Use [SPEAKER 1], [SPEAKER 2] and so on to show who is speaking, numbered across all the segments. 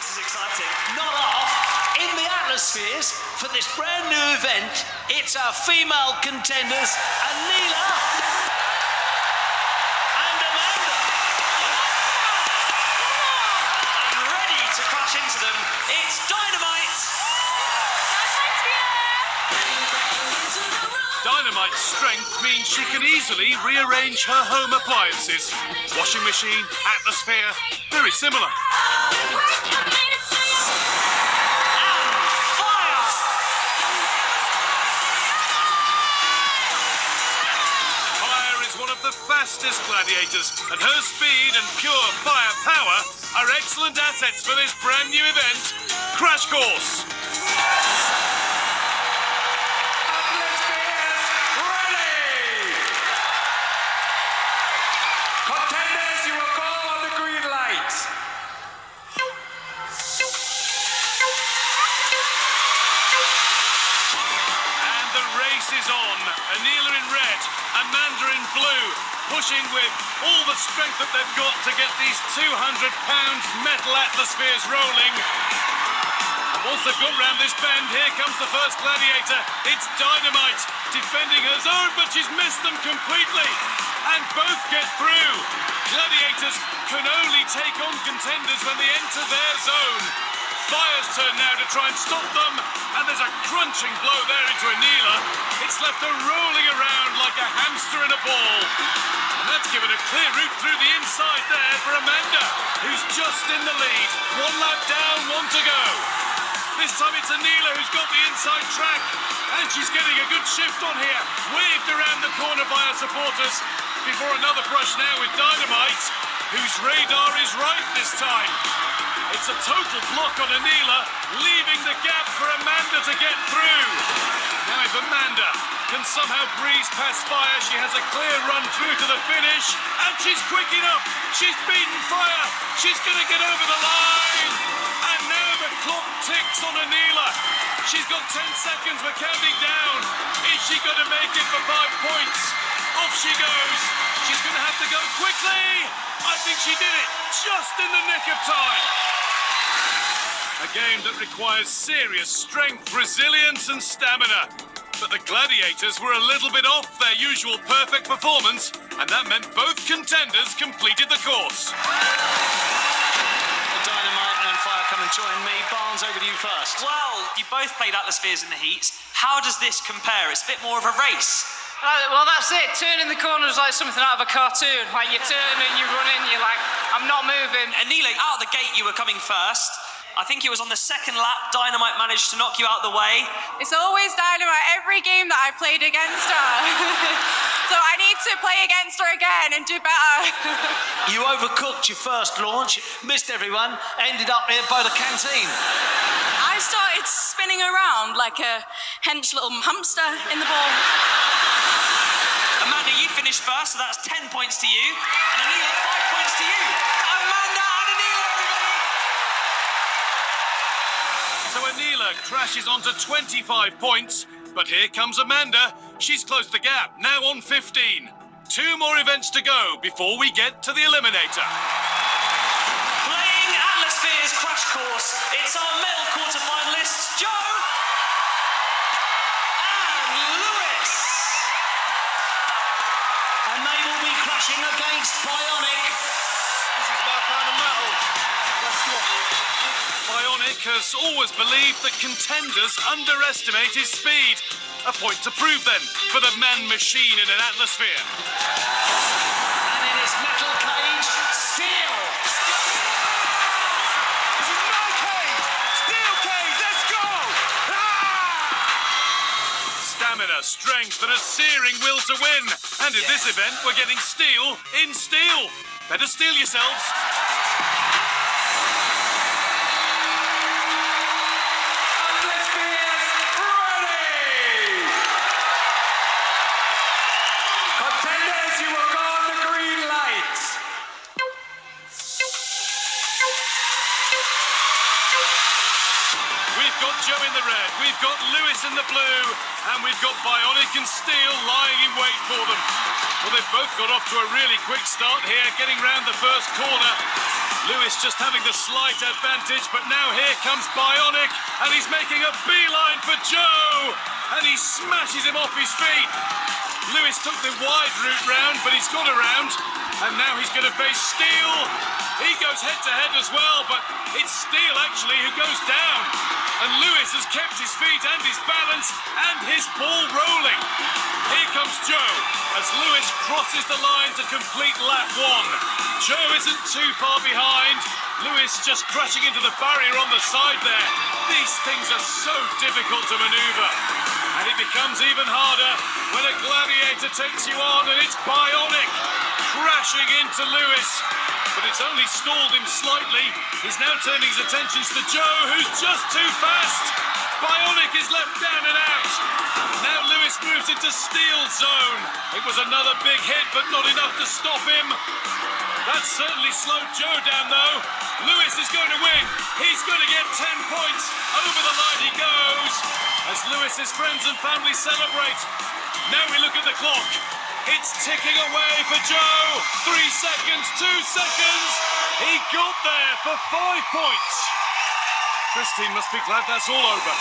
[SPEAKER 1] This is exciting. Not off in the atlaspheres for this brand new event. It's our female contenders, Anila and Amanda. And ready to crash into them, it's Dynamite.
[SPEAKER 2] Dynamite's strength means she can easily rearrange her home appliances. Washing machine, atlasphere, very similar. Fire is one of the fastest gladiators, and her speed and pure fire power are excellent assets for this brand new event, Crash Course.
[SPEAKER 3] Contenders, you will call on the green light.
[SPEAKER 2] And the race is on. Anila in red, Amanda in blue, pushing with all the strength that they've got to get these 200-pound metal atlaspheres rolling. And once they've got round this bend, here comes the first gladiator. It's Dynamite, defending her zone, but she's missed them completely. And both get through. Gladiators can only take on contenders when they enter their zone. Fire's turn now to try and stop them, and there's a crunching blow there into Anila. It's left her rolling around like a hamster in a ball. And that's given a clear route through the inside there for Amanda, who's just in the lead. One lap down, one to go. This time it's Anila who's got the inside track, and she's getting a good shift on here. Waved around the corner by her supporters before another brush now with Dynamite, whose radar is right this time. It's a total block on Anila, leaving the gap for Amanda to get through. Now if Amanda can somehow breeze past Fire, she has a clear run through to the finish, and she's quick enough. She's beaten Fire. She's going to get over the line. And now the clock ticks on Anila. She's got 10 seconds, we're counting down. Is she going to make it for 5 points? Off she goes. She's going to have to go quickly. I think she did it just in the nick of time. A game that requires serious strength, resilience and stamina. But the gladiators were a little bit off their usual perfect performance, and that meant both contenders completed the course.
[SPEAKER 1] Dynamite and Fire, come and join me. Barnes, over to you first.
[SPEAKER 4] Well, you both played atlaspheres in the heats. How does this compare? It's a bit more of a race.
[SPEAKER 5] Well, that's it. Turning the corner is like something out of a cartoon. Like, you turn and you run in, you're like, I'm not moving.
[SPEAKER 4] Anila, out of the gate, you were coming first. I think it was on the second lap, Dynamite managed to knock you out of the way.
[SPEAKER 6] It's always Dynamite, every game that I played against her. So I need to play against her again and do better.
[SPEAKER 1] You overcooked your first launch, missed everyone, ended up here by the canteen.
[SPEAKER 6] I started spinning around like a hench little hamster in the ball.
[SPEAKER 4] Amanda, you finished first, so that's 10 points to you. And Anila, 5 points to you. Amanda and Anila, everybody!
[SPEAKER 2] So Anila crashes onto 25 points, but here comes Amanda. She's closed the gap, now on 15. 2 more events to go before we get to the eliminator.
[SPEAKER 4] Playing atlaspheres Crash Course, it's our male quarterfinalists, Joe and Lewis.
[SPEAKER 1] And they will be crashing against Bionic.
[SPEAKER 2] This is my kind of metal. Let's go. Bionic has always believed that contenders underestimate his speed. A point to prove then for the man-machine in an atlasphere.
[SPEAKER 1] And in his metal cage, steel.
[SPEAKER 2] This is my cage! Steel cage, let's go! Stamina, strength and a searing will to win. And in this event, we're getting steel in steel. Better steel yourselves.
[SPEAKER 3] Contenders, you will call on the green light.
[SPEAKER 2] We've got Joe in the red, we've got Lewis in the blue, and we've got Bionic and Steel lying in wait for them. Well, they've both got off to a really quick start here, getting round the first corner. Lewis just having the slight advantage, but now here comes Bionic, and he's making a beeline for Joe, and he smashes him off his feet. Lewis took the wide route round, but he's got around, and now he's going to face Steele. He goes head-to-head as well, but it's Steele, actually, who goes down. And Lewis has kept his feet and his balance and his ball rolling. Here comes Joe as Lewis crosses the line to complete lap 1. Joe isn't too far behind. Lewis just crashing into the barrier on the side there. These things are so difficult to manoeuvre. And it becomes even harder when a gladiator takes you on, and it's Bionic crashing into Lewis. But it's only stalled him slightly. He's now turning his attentions to Joe, who's just too fast. Bionic is left down and out. Now Lewis moves into Steel zone. It was another big hit, but not enough to stop him. That certainly slowed Joe down, though. Lewis is going to win. He's going to get 10 points. Over the line he goes. As Lewis's friends and family celebrate. Now we look at the clock. It's ticking away for Joe. 3 seconds, 2 seconds. He got there for 5 points. Christine must be glad that's all over.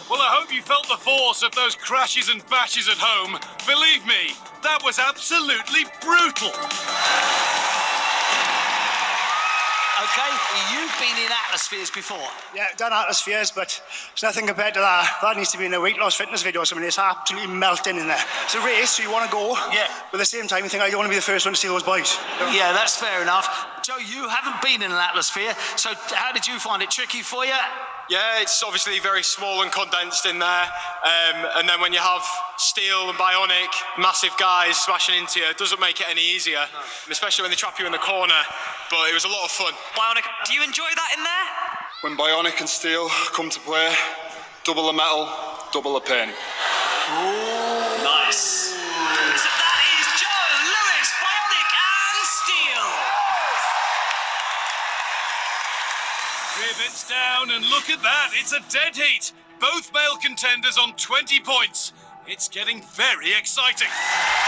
[SPEAKER 2] Well, I hope you felt the force of those crashes and bashes at home. Believe me, that was absolutely brutal.
[SPEAKER 1] Okay, you've been in atlaspheres before.
[SPEAKER 7] Yeah, I've done atlaspheres, but it's nothing compared to that. That needs to be in a weight loss fitness video. I mean, it's absolutely melting in there. It's a race, so you want to go.
[SPEAKER 1] Yeah.
[SPEAKER 7] But at the same time, you think, I don't want to be the first one to see those boys.
[SPEAKER 1] Yeah, that's fair enough. Joe, you haven't been in an atlasphere, so how did you find it? Tricky for you?
[SPEAKER 8] Yeah, it's obviously very small and condensed in there. And then when you have Steel and Bionic, massive guys smashing into you, it doesn't make it any easier, especially when they trap you in the corner. But it was a lot of fun.
[SPEAKER 4] Bionic, do you enjoy that in there?
[SPEAKER 9] When Bionic and Steel come to play, double the metal, double the pain.
[SPEAKER 4] Ooh. Nice. So that is Joe, Lewis, Bionic and Steel.
[SPEAKER 2] Rivets down, and look at that, it's a dead heat. Both male contenders on 20 points. It's getting very exciting.